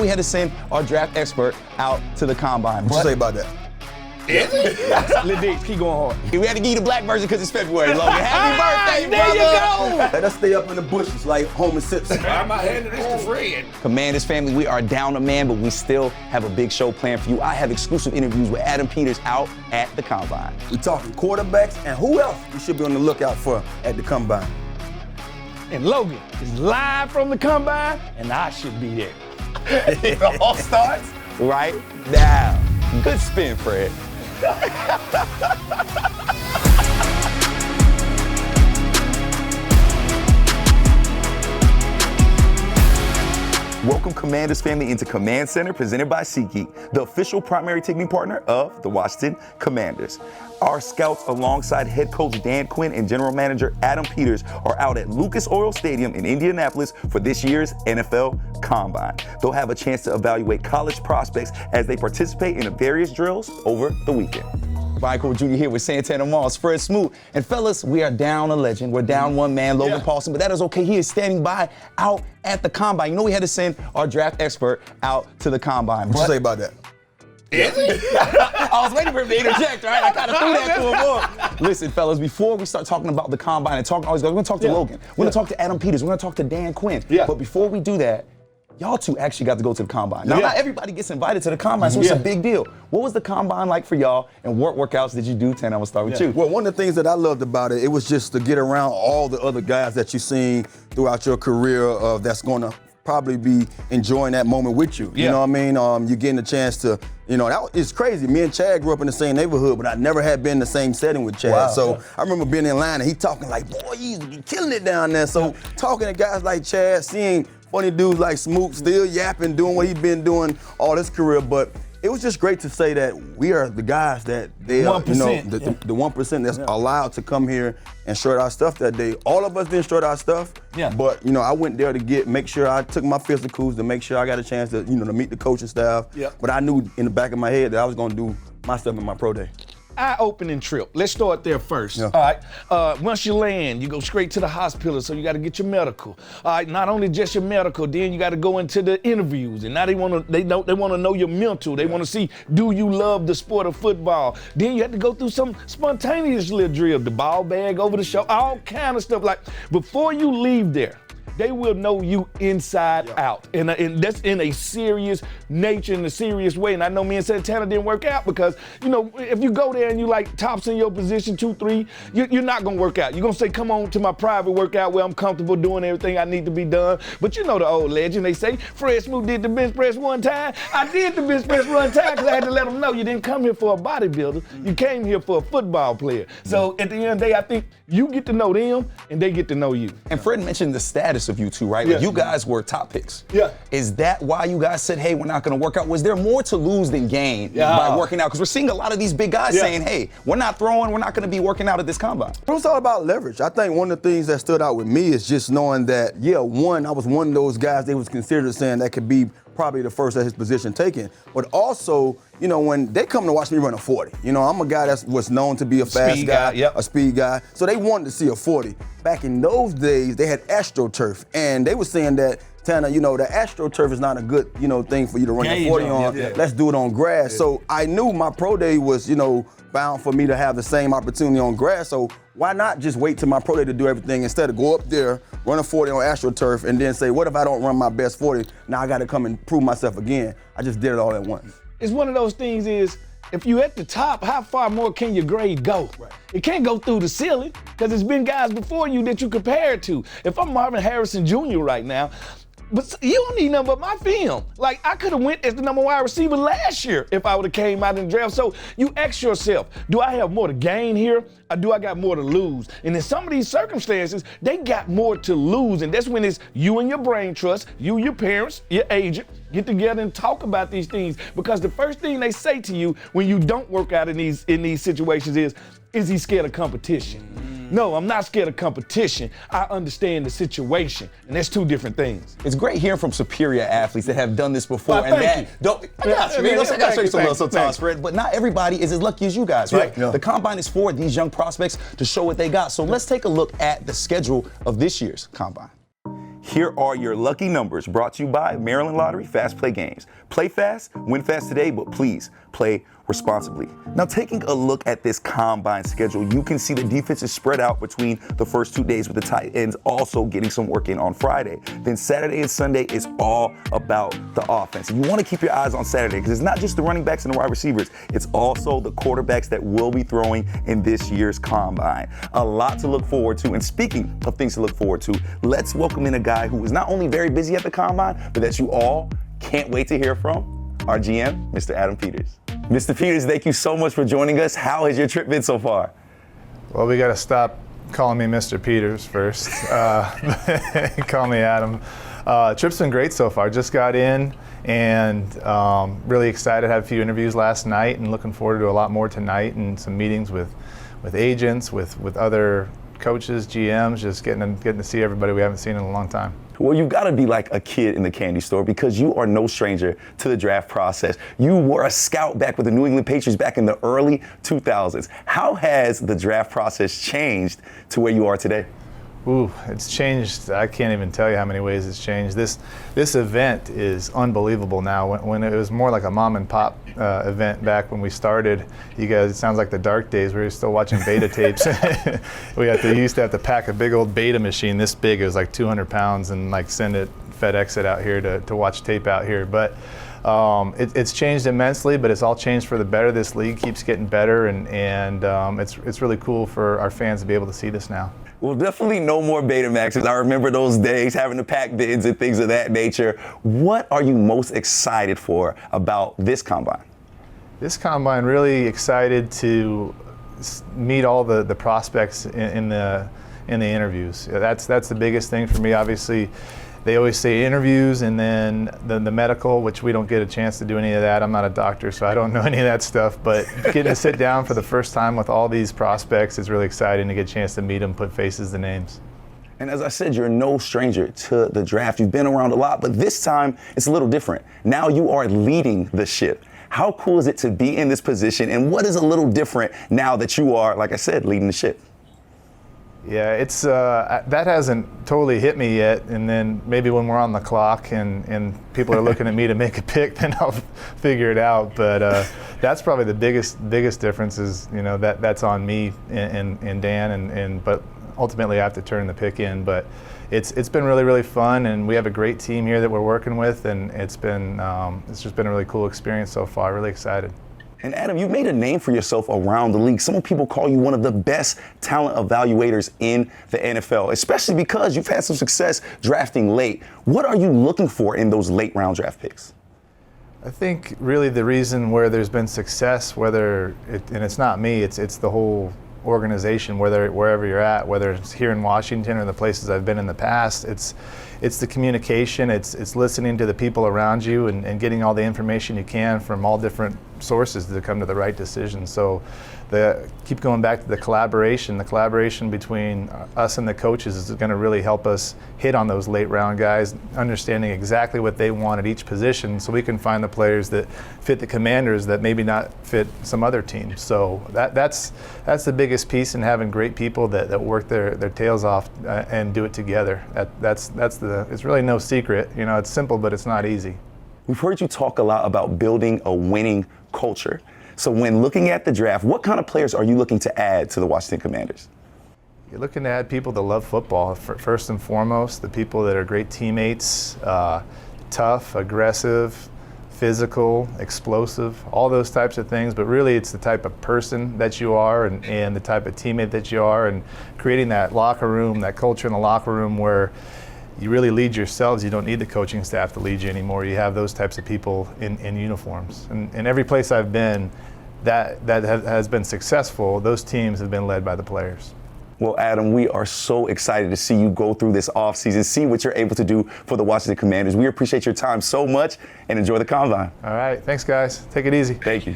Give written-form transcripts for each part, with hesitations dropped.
we had to send our draft expert out to the combine. What you say about that? Is it? Legit, keep going hard. We had to give you the black version because it's February, Logan. Happy birthday, there brother! You go. Let us stay up in the bushes like Homer Simpson. I'm not handing this to Fred. Commanders family, we are down a man, but we still have a big show planned for you. I have exclusive interviews with Adam Peters out at the combine. We talking quarterbacks and who else we should be on the lookout for at the combine. And Logan is live from the combine, and I should be there. It all starts right now. Good spin, Fred. Welcome Commanders family into Command Center presented by SeatGeek, the official primary ticketing partner of the Washington Commanders. Our scouts alongside head coach Dan Quinn and general manager Adam Peters are out at Lucas Oil Stadium in Indianapolis for this year's NFL Combine. They'll have a chance to evaluate college prospects as they participate in the various drills over the weekend. Brian Cole Jr. here with Santana Moss, Fred Smoot. And fellas, we are down a legend. We're down one man, Logan Paulson, but that is okay. He is standing by out at the combine. You know we had to send our draft expert out to the combine. What you say about that? Is it? I was waiting for him to interject, right? I kind of threw that to him. Listen, fellas, before we start talking about the combine and talking all these guys, we're going to talk to Logan. We're going to talk to Adam Peters. We're going to talk to Dan Quinn. But before we do that, y'all two actually got to go to the combine. Now, not everybody gets invited to the combine, so it's a big deal. What was the combine like for y'all, and what workouts did you do? Tan, I'm going to start with you. Well, one of the things that I loved about it, it was just to get around all the other guys that you've seen throughout your career that's going to probably be enjoying that moment with you. You know what I mean? You're getting a chance to, it's crazy. Me and Chad grew up in the same neighborhood, but I never had been in the same setting with Chad. Wow. So I remember being in line and he talking like, boy, you used to be killing it down there. So talking to guys like Chad, seeing funny dudes like Smoot still yapping, doing what he's been doing all his career. But it was just great to say that we are the guys that they are, the 1% that's allowed to come here and shred our stuff that day. All of us didn't shred our stuff, but I went there to make sure I took my physicals to make sure I got a chance to, to meet the coaching staff. But I knew in the back of my head that I was going to do my stuff in my pro day. Eye-opening trip. Let's start there first. All right. Once you land, you go straight to the hospital, so you got to get your medical. All right. Not only just your medical, then you got to go into the interviews, and now they want to know your mental. They want to see, do you love the sport of football? Then you have to go through some spontaneous little drill, the ball bag over the shoulder, all kind of stuff. Like before you leave there, they will know you inside out. And that's in a serious nature, in a serious way. And I know me and Santana didn't work out because, if you go there and you like tops in your position, 2, 3, you're not gonna work out. You're gonna say, come on to my private workout where I'm comfortable doing everything I need to be done. But you know the old legend, they say, Fred Smoot did the bench press one time. I did the bench press one time because I had to let them know you didn't come here for a bodybuilder. You came here for a football player. So at the end of the day, I think you get to know them and they get to know you. And Fred mentioned the status of you two, right? Like you guys were top picks. Is that why you guys said, hey, we're not going to work out? Was there more to lose than gain by working out? Because we're seeing a lot of these big guys saying, hey, we're not throwing, we're not going to be working out at this combine. It was all about leverage. I think one of the things that stood out with me is just knowing that, I was one of those guys they was considered saying that could be probably the first at his position taken. But also, when they come to watch me run a 40, I'm a guy that was known to be a fast guy, a speed guy. So they wanted to see a 40. Back in those days, they had AstroTurf, and they were saying that, Tanner, the AstroTurf is not a good, thing for you to run your 40 on. Let's do it on grass. So I knew my pro day was, bound for me to have the same opportunity on grass. So why not just wait till my pro day to do everything instead of go up there, run a 40 on AstroTurf, and then say, what if I don't run my best 40? Now I got to come and prove myself again. I just did it all at once. It's one of those things is, if you're at the top, how far more can your grade go? It can't go through the ceiling because there's been guys before you that you compare it to. If I'm Marvin Harrison Jr. right now, but you don't need nothing but my film. Like, I could have went as the number 1 wide receiver last year if I would have came out in the draft. So you ask yourself, do I have more to gain here or do I got more to lose? And in some of these circumstances, they got more to lose. And that's when it's you and your brain trust, you, your parents, your agent, get together and talk about these things. Because the first thing they say to you when you don't work out in these situations is he scared of competition? No, I'm not scared of competition. I understand the situation, and that's two different things. It's great hearing from superior athletes that have done this before. I got you, man. I got to show you some love sometimes, Fred. But not everybody is as lucky as you guys, right? The combine is for these young prospects to show what they got. So let's take a look at the schedule of this year's combine. Here are your lucky numbers brought to you by Maryland Lottery Fast Play Games. Play fast, win fast today, but please play responsibly. Now, taking a look at this combine schedule, you can see the defense is spread out between the first 2 days with the tight ends also getting some work in on Friday. Then Saturday and Sunday is all about the offense. And you want to keep your eyes on Saturday because it's not just the running backs and the wide receivers, it's also the quarterbacks that will be throwing in this year's combine. A lot to look forward to. And speaking of things to look forward to, let's welcome in a guy who is not only very busy at the combine, but that you all can't wait to hear from, our GM, Mr. Adam Peters. Mr. Peters, thank you so much for joining us. How has your trip been so far? Well, we got to stop calling me Mr. Peters first. Call me Adam. Trip's been great so far. Just got in and really excited. Had a few interviews last night and looking forward to a lot more tonight and some meetings with agents, with other coaches, GMs, just getting to see everybody we haven't seen in a long time. Well, you've got to be like a kid in the candy store because you are no stranger to the draft process. You were a scout back with the New England Patriots back in the early 2000s. How has the draft process changed to where you are today? Ooh, it's changed. I can't even tell you how many ways it's changed. This event is unbelievable now. When it was more like a mom and pop event back when we started, you guys, it sounds like the dark days. We were still watching beta tapes. We used to have to pack a big old beta machine this big. It was like 200 pounds and like FedEx it out here to watch tape out here. But it's changed immensely, but it's all changed for the better. This league keeps getting better, and it's really cool for our fans to be able to see this now. Well, definitely no more Betamaxes. I remember those days having to pack bins and things of that nature. What are you most excited for about this combine? This combine, really excited to meet all the prospects in the interviews. That's the biggest thing for me. Obviously, they always say interviews and then the medical, which we don't get a chance to do any of that. I'm not a doctor, so I don't know any of that stuff. But getting to sit down for the first time with all these prospects is really exciting to get a chance to meet them, put faces to names. And as I said, you're no stranger to the draft. You've been around a lot, but this time it's a little different. Now you are leading the ship. How cool is it to be in this position, and what is a little different now that you are, like I said, leading the ship? Yeah, it's that hasn't totally hit me yet, and then maybe when we're on the clock and people are looking at me to make a pick, then I'll figure it out. But that's probably the biggest difference is, you know, that's on me and Dan, but ultimately I have to turn the pick in. But it's been really fun, and we have a great team here that we're working with, and it's just been a really cool experience so far. Really excited. And Adam, you've made a name for yourself around the league. Some people call you one of the best talent evaluators in the NFL, especially because you've had some success drafting late. What are you looking for in those late round draft picks? I think really the reason where there's been success, and it's not me, it's the whole organization, wherever you're at, whether it's here in Washington or the places I've been in the past, it's the communication, it's listening to the people around you and getting all the information you can from all different sources to come to the right decision. So keep going back to the collaboration between us and the coaches is going to really help us hit on those late round guys, understanding exactly what they want at each position so we can find the players that fit the Commanders that maybe not fit some other teams. So that's the biggest piece in having great people that work their tails off and do it together. It's really no secret. You know, it's simple, but it's not easy. We've heard you talk a lot about building a winning culture. So when looking at the draft, what kind of players are you looking to add to the Washington Commanders? You're looking to add people that love football, first and foremost, the people that are great teammates, tough, aggressive, physical, explosive, all those types of things. But really it's the type of person that you are and the type of teammate that you are, and creating that locker room, that culture in the locker room where you really lead yourselves. You don't need the coaching staff to lead you anymore. You have those types of people in uniforms. And every place I've been that has been successful, those teams have been led by the players. Well, Adam, we are so excited to see you go through this offseason, see what you're able to do for the Washington Commanders. We appreciate your time so much and enjoy the combine. All right. Thanks, guys. Take it easy. Thank you.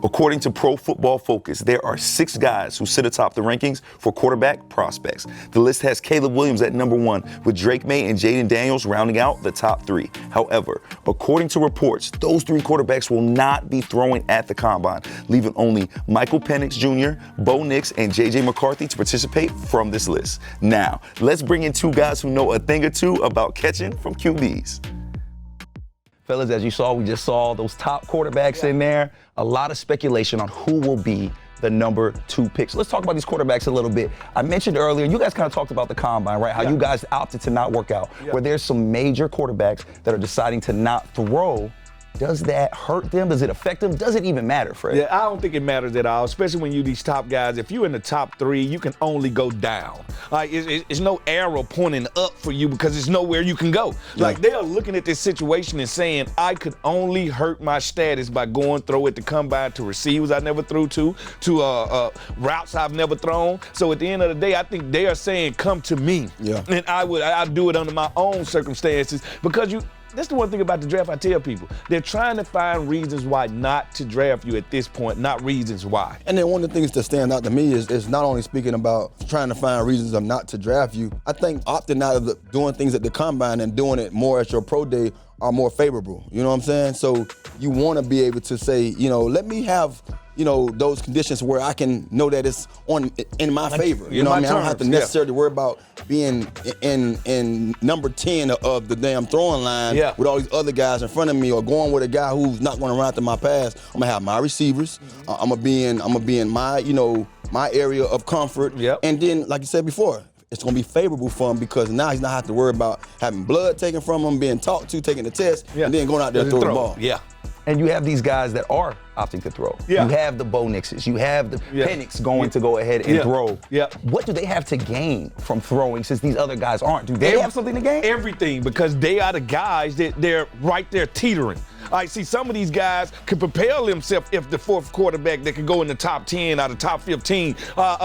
According to Pro Football Focus, there are 6 guys who sit atop the rankings for quarterback prospects. The list has Caleb Williams at number 1, with Drake May and Jaden Daniels rounding out the top 3. However, according to reports, those 3 quarterbacks will not be throwing at the combine, leaving only Michael Penix Jr., Bo Nix, and J.J. McCarthy to participate from this list. Now, let's bring in 2 guys who know a thing or two about catching from QBs. Fellas, as you saw, we just saw those top quarterbacks in there. A lot of speculation on who will be the number 2 picks. Let's talk about these quarterbacks a little bit. I mentioned earlier, you guys kind of talked about the combine, right? How you guys opted to not work out. Where there's some major quarterbacks that are deciding to not throw. Does that hurt them? Does it affect them? Does it even matter, Fred? Yeah, I don't think it matters at all, especially when you're these top guys. If you're in the top 3, you can only go down. Like, it's no arrow pointing up for you because there's nowhere you can go. Like, they are looking at this situation and saying, I could only hurt my status by going throw at the combine to receivers I never threw to routes I've never thrown. So at the end of the day, I think they are saying, come to me. Yeah. And I'd do it under my own circumstances because that's the one thing about the draft I tell people. They're trying to find reasons why not to draft you at this point, not reasons why. And then one of the things that stand out to me is not only speaking about trying to find reasons of not to draft you, I think opting out of doing things at the combine and doing it more at your pro day are more favorable. You know what I'm saying? So you want to be able to say, let me have, those conditions where I can know that it's in my favor. You know what I mean? I don't have to necessarily worry about being in number 10 of the damn throwing line with all these other guys in front of me, or going with a guy who's not going to run after my pass. I'm gonna have my receivers. I'm gonna be in my my area of comfort. And then, like you said before, it's going to be favorable for him because now he's not have to worry about having blood taken from him, being talked to, taking the test, and then going out there and throw the ball. And you have these guys that are opting to throw. You have the Bo Nixes. You have the Penix going to go ahead and throw. What do they have to gain from throwing since these other guys aren't? Do they have something to gain? Everything, because they are the guys that they're right there teetering. I see some of these guys can propel themselves if the 4th quarterback that can go in the top 10 out of top 15.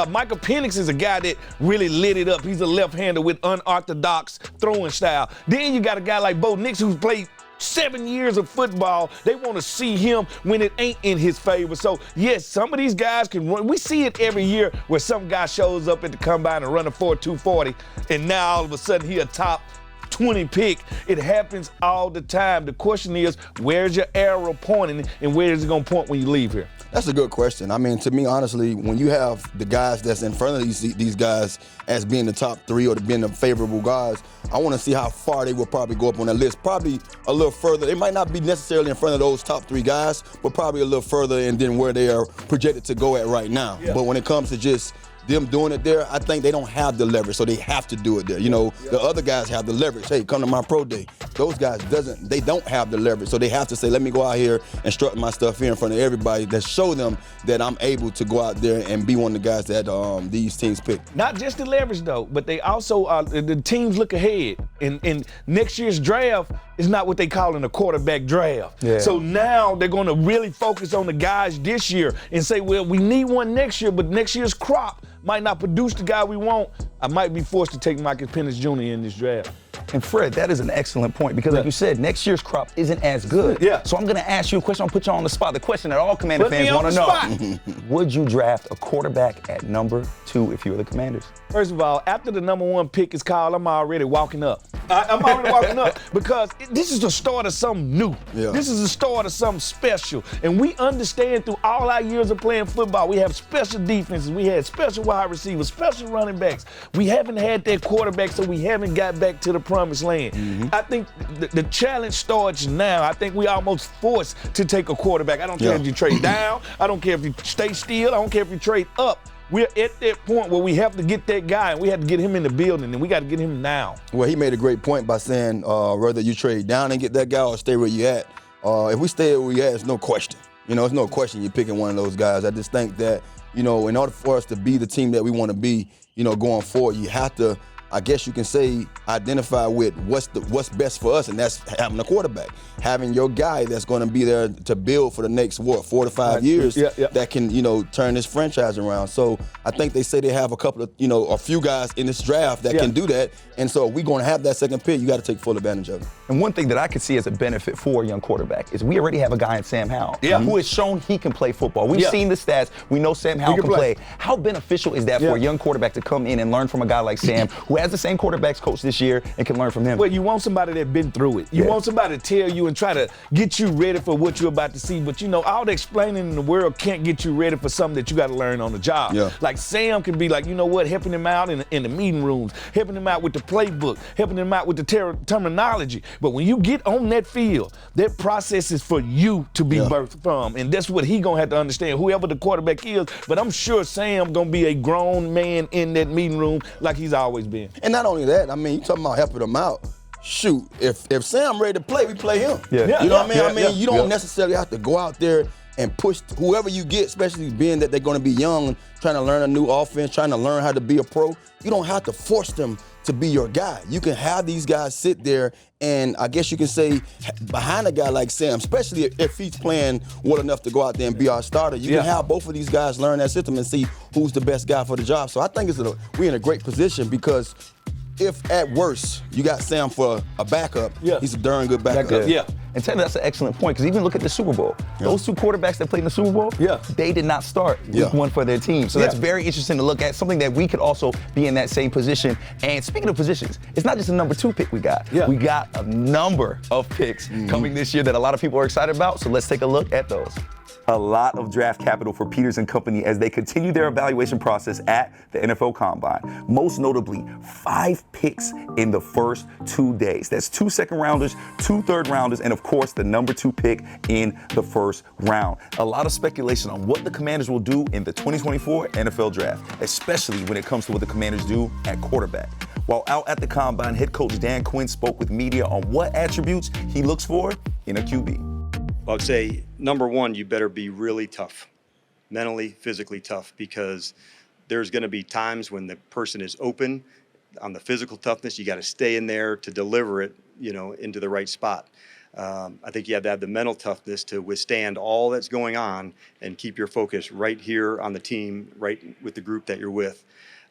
Michael Penix is a guy that really lit it up. He's a left-hander with unorthodox throwing style. Then you got a guy like Bo Nix who's played 7 years of football. They want to see him when it ain't in his favor. So, yes, some of these guys can run. We see it every year where some guy shows up at the combine and run a 4.240, and now all of a sudden he a top 20 pick. It happens all the time. The question is, where's your arrow pointing, and where is it going to point when you leave here? That's a good question. I mean, to me, honestly, when you have the guys that's in front of these guys as being the top 3 or being the favorable guys, I want to see how far they will probably go up on that list. Probably a little further. They might not be necessarily in front of those top 3 guys, but probably a little further and then where they are projected to go at right now. But when it comes to just them doing it there, I think they don't have the leverage, so they have to do it there. The other guys have the leverage. Hey, come to my pro day. Those guys they don't have the leverage, so they have to say, let me go out here and strut my stuff here in front of everybody that show them that I'm able to go out there and be one of the guys that these teams pick. Not just the leverage though, but they also the teams look ahead. And next year's draft is not what they call in a quarterback draft. So now they're going to really focus on the guys this year and say, well, we need one next year, but next year's crop might not produce the guy we want. I might be forced to take Michael Penix Jr. in this draft. And Fred, that is an excellent point because like you said, next year's crop isn't as good. So I'm going to ask you a question. I'll put you on the spot. The question that all Commander fans want to know. Would you draft a quarterback at number 2 if you were the Commanders? First of all, after the number 1 pick is called, I'm already walking up. I'm already walking up because this is the start of something new. This is the start of something special. And we understand through all our years of playing football, we have special defenses, we had special wide receivers, special running backs. We haven't had that quarterback, so we haven't got back to the promised land. I think the challenge starts now. I think we almost forced to take a quarterback. I don't care if you trade down. I don't care if you stay still. I don't care if you trade up. We're at that point where we have to get that guy, and we have to get him in the building, and we got to get him now. Well, he made a great point by saying whether you trade down and get that guy or stay where you at. If we stay where we at, it's no question. It's no question you're picking one of those guys. I just think that, in order for us to be the team that we want to be, going forward, you have to I guess you can say, identify with what's best for us, and that's having a quarterback, having your guy that's going to be there to build for the next 4 to 5 years that can turn this franchise around. So I think they say they have a couple of a few guys in this draft that can do that, and so if we're going to have that second pick, you got to take full advantage of it. And one thing that I could see as a benefit for a young quarterback is we already have a guy in Sam Howell who has shown he can play football. We've seen the stats. We know Sam Howell can play. How beneficial is that for a young quarterback to come in and learn from a guy like Sam, who has the same quarterback's coach this year and can learn from him? Well, you want somebody that's been through it. You want somebody to tell you and try to get you ready for what you're about to see. But all the explaining in the world can't get you ready for something that you got to learn on the job. Like Sam can be like, helping him out in the meeting rooms, helping him out with the playbook, helping him out with the terminology. But when you get on that field, that process is for you to be birthed from. And that's what he going to have to understand, whoever the quarterback is. But I'm sure Sam going to be a grown man in that meeting room like he's always been. And not only that, I mean, you talking about helping him out. Shoot, if Sam ready to play, we play him. You know what I mean? You don't necessarily have to go out there and push whoever you get, especially being that they're going to be young, trying to learn a new offense, trying to learn how to be a pro. You don't have to force them to be your guy. You can have these guys sit there and I guess you can say behind a guy like Sam, especially if he's playing well enough to go out there and be our starter, you can have both of these guys learn that system and see who's the best guy for the job. So I think we're in a great position because if at worst you got Sam for a backup, he's a darn good backup. And Taylor, that's an excellent point because even look at the Super Bowl. Those two quarterbacks that played in the Super Bowl, they did not start week one for their team. So that's very interesting to look at, something that we could also be in that same position. And speaking of positions, it's not just a number 2 pick we got. We got a number of picks coming this year that a lot of people are excited about. So let's take a look at those. A lot of draft capital for Peters and company as they continue their evaluation process at the NFL Combine. Most notably, 5 picks in the first 2 days. That's 2 second-rounders, 2 third-rounders, and of course, the number 2 pick in the first round. A lot of speculation on what the Commanders will do in the 2024 NFL Draft, especially when it comes to what the Commanders do at quarterback. While out at the Combine, head coach Dan Quinn spoke with media on what attributes he looks for in a QB. I would say, number 1, you better be really tough, mentally, physically tough, because there's going to be times when the person is open on the physical toughness. You got to stay in there to deliver it, into the right spot. I think you have to have the mental toughness to withstand all that's going on and keep your focus right here on the team, right with the group that you're with.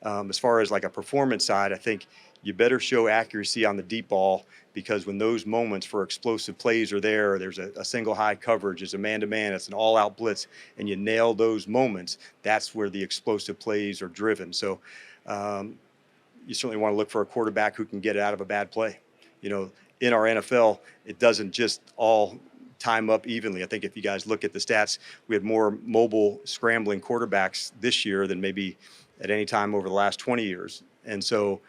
As far as like a performance side, I think you better show accuracy on the deep ball, because when those moments for explosive plays are there's a single high coverage, there's a man-to-man, it's an all-out blitz, and you nail those moments, that's where the explosive plays are driven. So you certainly want to look for a quarterback who can get out of a bad play. In our NFL, it doesn't just all time up evenly. I think if you guys look at the stats, we had more mobile scrambling quarterbacks this year than maybe at any time over the last 20 years. And so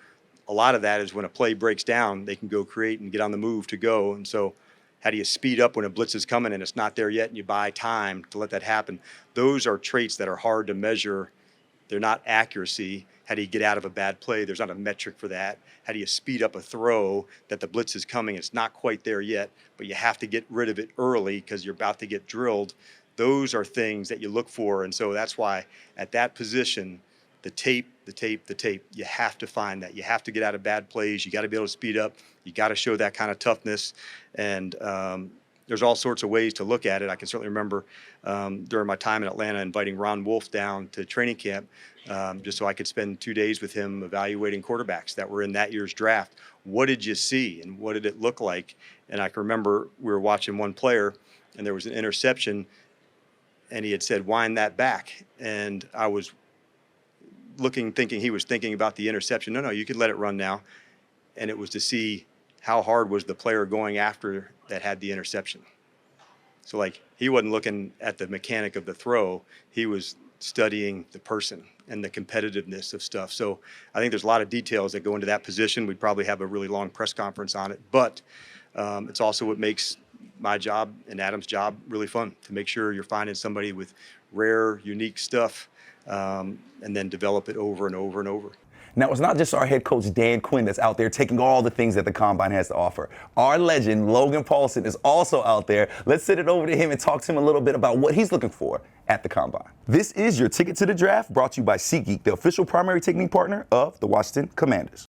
a lot of that is when a play breaks down, they can go create and get on the move to go. And so how do you speed up when a blitz is coming and it's not there yet and you buy time to let that happen? Those are traits that are hard to measure. They're not accuracy. How do you get out of a bad play? There's not a metric for that. How do you speed up a throw that the blitz is coming? It's not quite there yet, but you have to get rid of it early because you're about to get drilled. Those are things that you look for. And so that's why at that position, the tape, you have to find that. You have to get out of bad plays. You got to be able to speed up. You got to show that kind of toughness. And there's all sorts of ways to look at it. I can certainly remember during my time in Atlanta inviting Ron Wolf down to training camp just so I could spend 2 days with him evaluating quarterbacks that were in that year's draft. What did you see and what did it look like? And I can remember we were watching one player and there was an interception and he had said, wind that back. And I was thinking he was thinking about the interception. No, you could let it run now. And it was to see how hard was the player going after that had the interception. So like he wasn't looking at the mechanic of the throw. He was studying the person and the competitiveness of stuff. So I think there's a lot of details that go into that position. We'd probably have a really long press conference on it, but it's also what makes my job and Adam's job really fun, to make sure you're finding somebody with rare, unique stuff and then develop it over and over and over. Now, it's not just our head coach, Dan Quinn, that's out there taking all the things that the Combine has to offer. Our legend, Logan Paulson, is also out there. Let's send it over to him and talk to him a little bit about what he's looking for at the Combine. This is your Ticket to the Draft, brought to you by SeatGeek, the official primary ticketing partner of the Washington Commanders.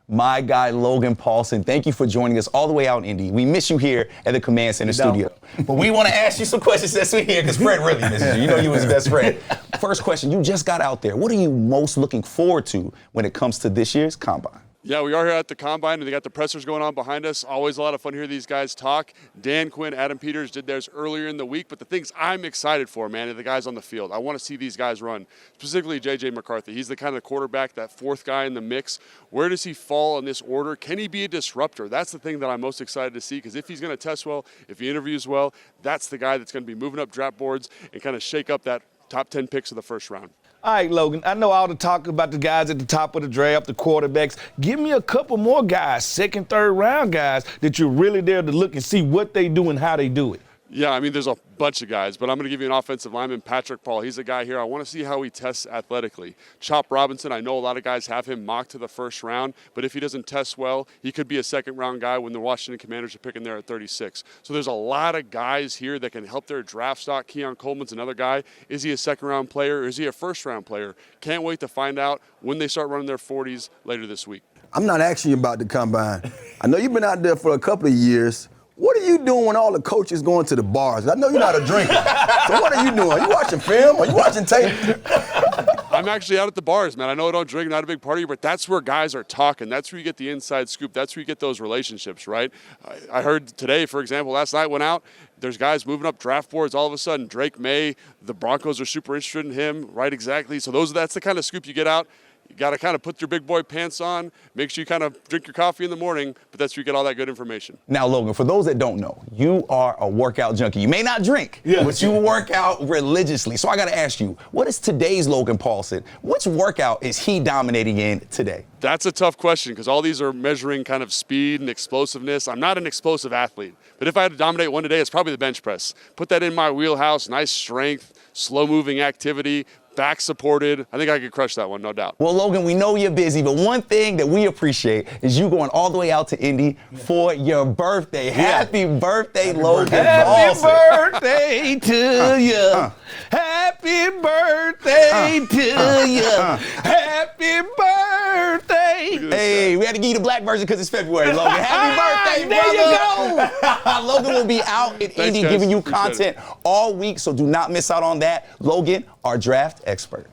my guy Logan Paulson. Thank you for joining us all the way out in Indy. We miss you here at the Command Center studio. But we want to ask you some questions as we're here because Fred really misses you. You know you was his best friend. First question, you just got out there. What are you most looking forward to when it comes to this year's Combine? Yeah, we are here at the Combine, and they got the pressers going on behind us. Always a lot of fun to hear these guys talk. Dan Quinn, Adam Peters did theirs earlier in the week, but the things I'm excited for, man, are the guys on the field. I want to see these guys run, specifically J.J. McCarthy. He's the kind of quarterback, that fourth guy in the mix. Where does he fall in this order? Can he be a disruptor? That's the thing that I'm most excited to see, because if he's going to test well, if he interviews well, that's the guy that's going to be moving up draft boards and kind of shake up that top 10 picks of the first round. All right, Logan, I know all the talk about the guys at the top of the draft, the quarterbacks. Give me a couple more guys, second, third round guys, that you're really there to look and see what they do and how they do it. Yeah, I mean, there's a bunch of guys, but I'm going to give you an offensive lineman, Patrick Paul. He's a guy here. I want to see how he tests athletically. Chop Robinson, I know a lot of guys have him mocked to the first round, but if he doesn't test well, he could be a second-round guy when the Washington Commanders are picking there at 36. So there's a lot of guys here that can help their draft stock. Keon Coleman's another guy. Is he a second-round player or is he a first-round player? Can't wait to find out when they start running their 40s later this week. I'm not asking you about the Combine. I know you've been out there for a couple of years. What are you doing when all the coaches going to the bars? I know you're not a drinker. So what are you doing? Are you watching film? Are you watching tape? I'm actually out at the bars, man. I know I don't drink, not a big party, but that's where guys are talking. That's where you get the inside scoop. That's where you get those relationships, right? I heard today, for example, last night went out, there's guys moving up draft boards. All of a sudden, Drake May, the Broncos are super interested in him, right? Exactly. So that's the kind of scoop you get out. You got to kind of put your big boy pants on, make sure you kind of drink your coffee in the morning, but that's where you get all that good information. Now, Logan, for those that don't know, you are a workout junkie. You may not drink, but you work out religiously. So I got to ask you, what is today's Logan Paulson? Which workout is he dominating in today? That's a tough question because all these are measuring kind of speed and explosiveness. I'm not an explosive athlete, but if I had to dominate one today, it's probably the bench press. Put that in my wheelhouse, nice strength, slow-moving activity, back supported. I think I could crush that one, no doubt. Well, Logan, we know you're busy, but one thing that we appreciate is you going all the way out to Indy for your birthday. Happy birthday, Logan Paulson. Happy birthday to you. Happy birthday to you. Happy birthday. Hey, we had to give you the black version because it's February, Logan. Happy birthday, brother. There you go. Logan will be out in Indy guys. giving you Appreciate content all week, so do not miss out on that. Logan, our draft expert.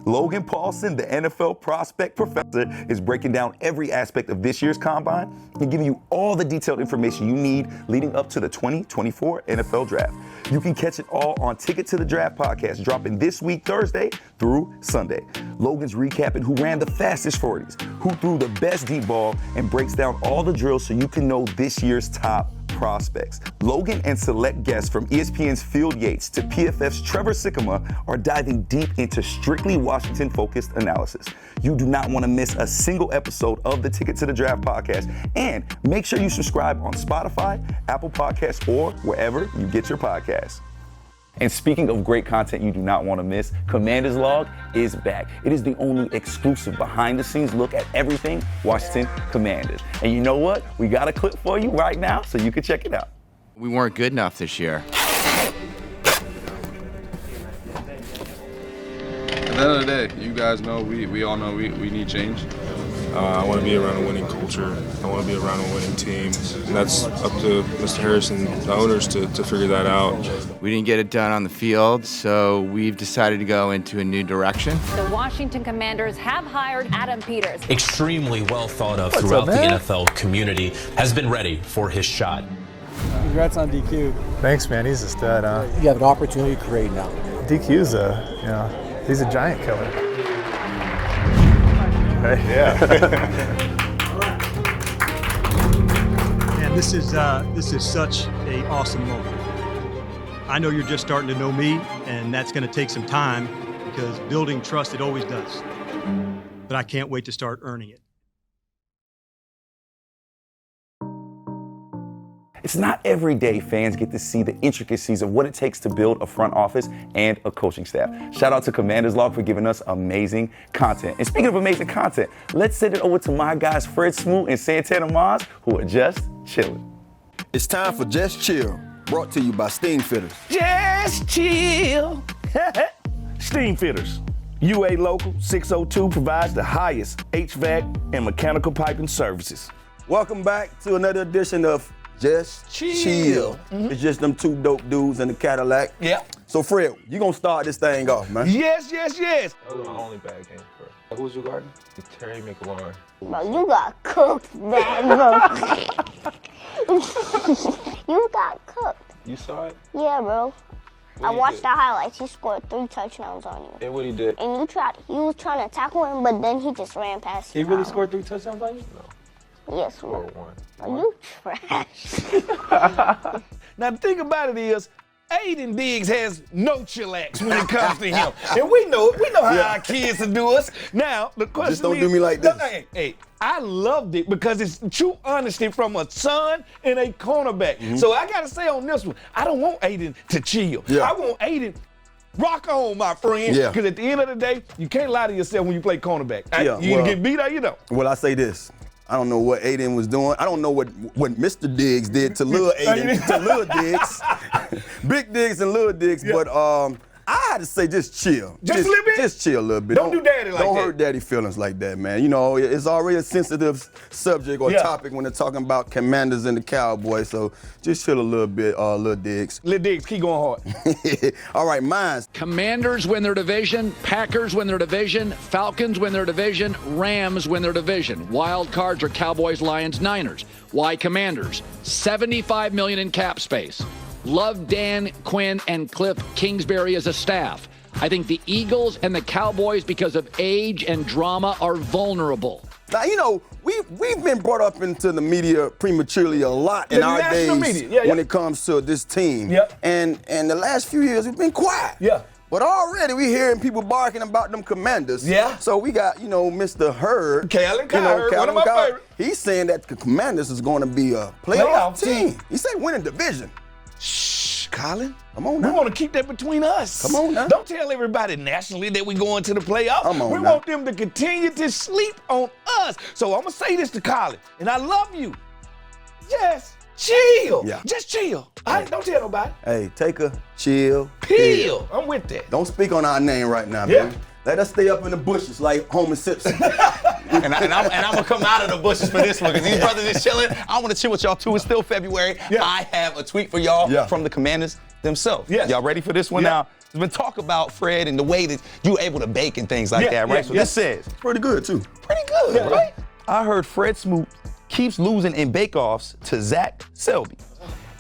Logan Paulson, the NFL prospect professor, is breaking down every aspect of this year's Combine and giving you all the detailed information you need leading up to the 2024 NFL Draft. You can catch it all on Ticket to the Draft podcast, dropping this week, Thursday through Sunday. Logan's recapping who ran the fastest 40s, who threw the best deep ball, and breaks down all the drills so you can know this year's top prospects. Logan and select guests from ESPN's Field Yates to PFF's Trevor Sycamore are diving deep into strictly Washington-focused analysis. You do not want to miss a single episode of the Ticket to the Draft podcast, and make sure you subscribe on Spotify, Apple Podcasts, or wherever you get your podcasts. And speaking of great content you do not want to miss, Commander's Log is back. It is the only exclusive behind-the-scenes look at everything Washington Commanders. And you know what? We got a clip for you right now, so you can check it out. We weren't good enough this year. At the end of the day, you guys know, we all know we need change. I want to be around a winning culture. I want to be around a winning team. And that's up to Mr. Harris and the owners to figure that out. We didn't get it done on the field, so we've decided to go into a new direction. The Washington Commanders have hired Adam Peters. Extremely well thought of throughout the NFL community, has been ready for his shot. Congrats on DQ. Thanks, man. He's a stud, huh? You have an opportunity to create now. DQ's he's a giant killer. Yeah. Man, this is such an awesome moment. I know you're just starting to know me, and that's going to take some time because building trust, it always does. But I can't wait to start earning it. It's not every day fans get to see the intricacies of what it takes to build a front office and a coaching staff. Shout out to Commander's Log for giving us amazing content. And speaking of amazing content, let's send it over to my guys Fred Smoot and Santana Maz, who are just chilling. It's time for Just Chill, brought to you by Steam Fitters. Just chill. Steam Fitters. UA Local 602 provides the highest HVAC and mechanical piping services. Welcome back to another edition of Just Chill. It's just them two dope dudes in the Cadillac. Yeah. So Fred, you gonna start this thing off, man. Yes. That was my only bad game, bro. Who's your guard? Terry McLaurin. Bro, you got cooked, man, bro. You got cooked. You saw it? Yeah, bro. I watched the highlights. He scored 3 touchdowns on you. And what he did? And you was trying to tackle him, but then he just ran past you. He really scored 3 touchdowns on you? No. Yes, bro. One. Are you trash? Now the thing about it is, Aiden Diggs has no chillax when it comes to him. And we know how our kids will do us. Now, the question Just don't is, do me like this. Hey, I loved it because it's true honesty from a son and a cornerback. So I got to say on this one, I don't want Aiden to chill. Yeah. I want Aiden rock on, my friend. Yeah. Because at the end of the day, you can't lie to yourself when you play cornerback. Yeah, You either get beat or you don't. Well, I say this. I don't know what Aiden was doing. I don't know what Mr. Diggs did to Lil Aiden, to Lil Diggs. Big Diggs and Lil Diggs, but I had to say just chill. Just a little bit? Just chill a little bit. Don't do daddy like Don't that. hurt daddy feelings like that, man. You know, it's already a sensitive subject or topic when they're talking about Commanders and the Cowboys, so just chill a little bit, Lil Diggs. Lil Diggs, keep going hard. All right, mine's. Commanders win their division, Packers win their division, Falcons win their division, Rams win their division. Wild cards are Cowboys, Lions, Niners. Why Commanders? $75 million in cap space. Love Dan Quinn and Cliff Kingsbury as a staff. I think the Eagles and the Cowboys, because of age and drama, are vulnerable. Now, you know, we've been brought up into the media prematurely a lot in our national days media. when it comes to this team. Yep. And the last few years, we've been quiet. Yeah. But already we hearing people barking about them Commanders. Yeah. So we got, Mr. Hurd. Kalen Hurd, one of my favorites. He's saying that the Commanders is going to be a playoff team. He said winning division. Shh, Colin. Come on We now. want to keep that between us. Come on now. Don't tell everybody nationally that we going to the playoffs. Come on we now. want them to continue to sleep on us. So I'm going to say this to Colin, and I love you. Just chill. Yeah. Just chill. All right, don't tell nobody. Hey, take a chill. Pill. I'm with that. Don't speak on our name right now, Yeah. man. Let us stay up in the bushes like Homer Simpson. And I'm gonna come out of the bushes for this one because these brothers is chilling. I want to chill with y'all too. It's still February. Yeah. I have a tweet for y'all from the Commanders themselves. Yes. Y'all ready for this one now? There's been talk about Fred and the way that you're able to bake and things like that, right? So this says Pretty good, too. pretty good, right? I heard Fred Smoot keeps losing in bake-offs to Zach Selby.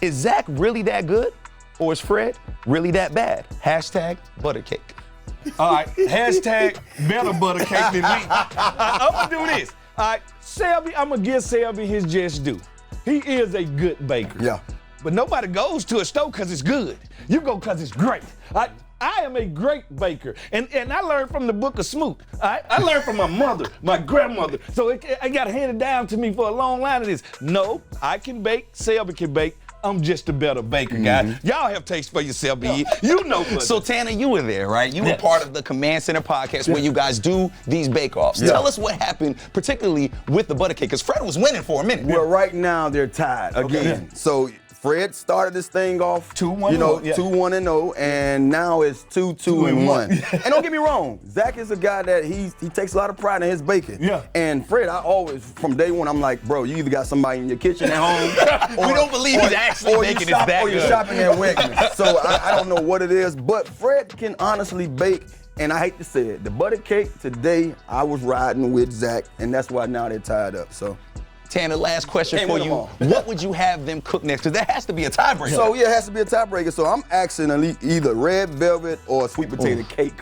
Is Zach really that good, or is Fred really that bad? Hashtag buttercake. All right, hashtag better butter cake than me. I'm gonna do this. All right, Selby, I'm gonna give Selby his just due. He is a good baker. Yeah. But nobody goes to a store because it's good. You go because it's great. I am a great baker. And I learned from the book of Smoot. I learned from my mother, my grandmother. So I got handed down to me for a long line of this. No, I can bake, Selby can bake. I'm just a better baker, guy. Y'all have taste for yourself, B. You know. So Tanner, you were there, right? You were part of the Command Center podcast where you guys do these bake-offs. Yeah. Tell us what happened, particularly with the butter cake, because Fred was winning for a minute. Well, right now they're tied again. So Fred started this thing off 2-1-0, 2-1-0, and now it's 2-2-1. And don't get me wrong, Zach is a guy that he takes a lot of pride in his baking. Yeah. And Fred, I always, from day one, I'm like, bro, you either got somebody in your kitchen at home, We don't believe he's actually making it that or you're good. shopping at Wegmans. So I don't know what it is, but Fred can honestly bake. And I hate to say it, the butter cake today, I was riding with Zach, and that's why now they're tied up. So. Tanner, last question Can't for win you. them all. What would you have them cook next? Because there has to be a tiebreaker. So yeah, it has to be a tiebreaker. So I'm asking either red velvet or sweet potato cake.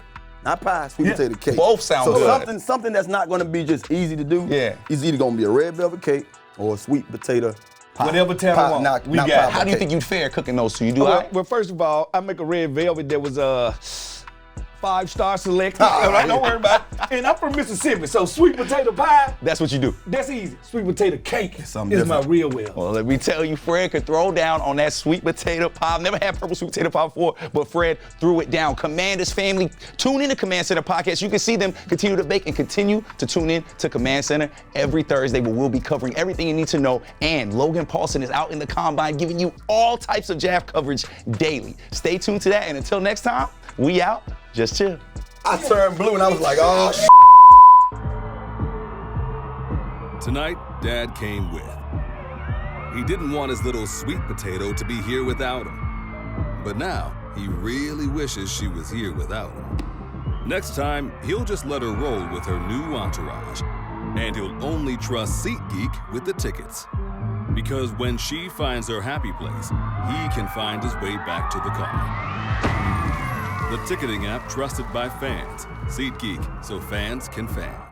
Not pie, sweet potato cake. Both sound good. So something that's not gonna be just easy to do. Yeah. It's either gonna be a red velvet cake or a sweet potato pie. Whatever Tanner wants, we got it. How do you think you'd fare cooking those two? You do all Well, right? well, first of all, I make a red velvet that was 5-star selected. All right, don't worry about it. And I'm from Mississippi, so sweet potato pie, That's what you do. that's easy. Sweet potato cake is something my different. real well. Well, let me tell you, Fred could throw down on that sweet potato pie. I've never had purple sweet potato pie before, but Fred threw it down. Commanders family, tune in to Command Center podcast. You can see them continue to bake and continue to tune in to Command Center every Thursday, where we'll be covering everything you need to know. And Logan Paulson is out in the combine giving you all types of draft coverage daily. Stay tuned to that, and until next time, we out. Just chill. I turned blue and I was like, oh, Tonight, Dad came with. He didn't want his little sweet potato to be here without him. But now, he really wishes she was here without him. Next time, he'll just let her roll with her new entourage. And he'll only trust SeatGeek with the tickets. Because when she finds her happy place, he can find his way back to the car. The ticketing app trusted by fans. SeatGeek, so fans can fan.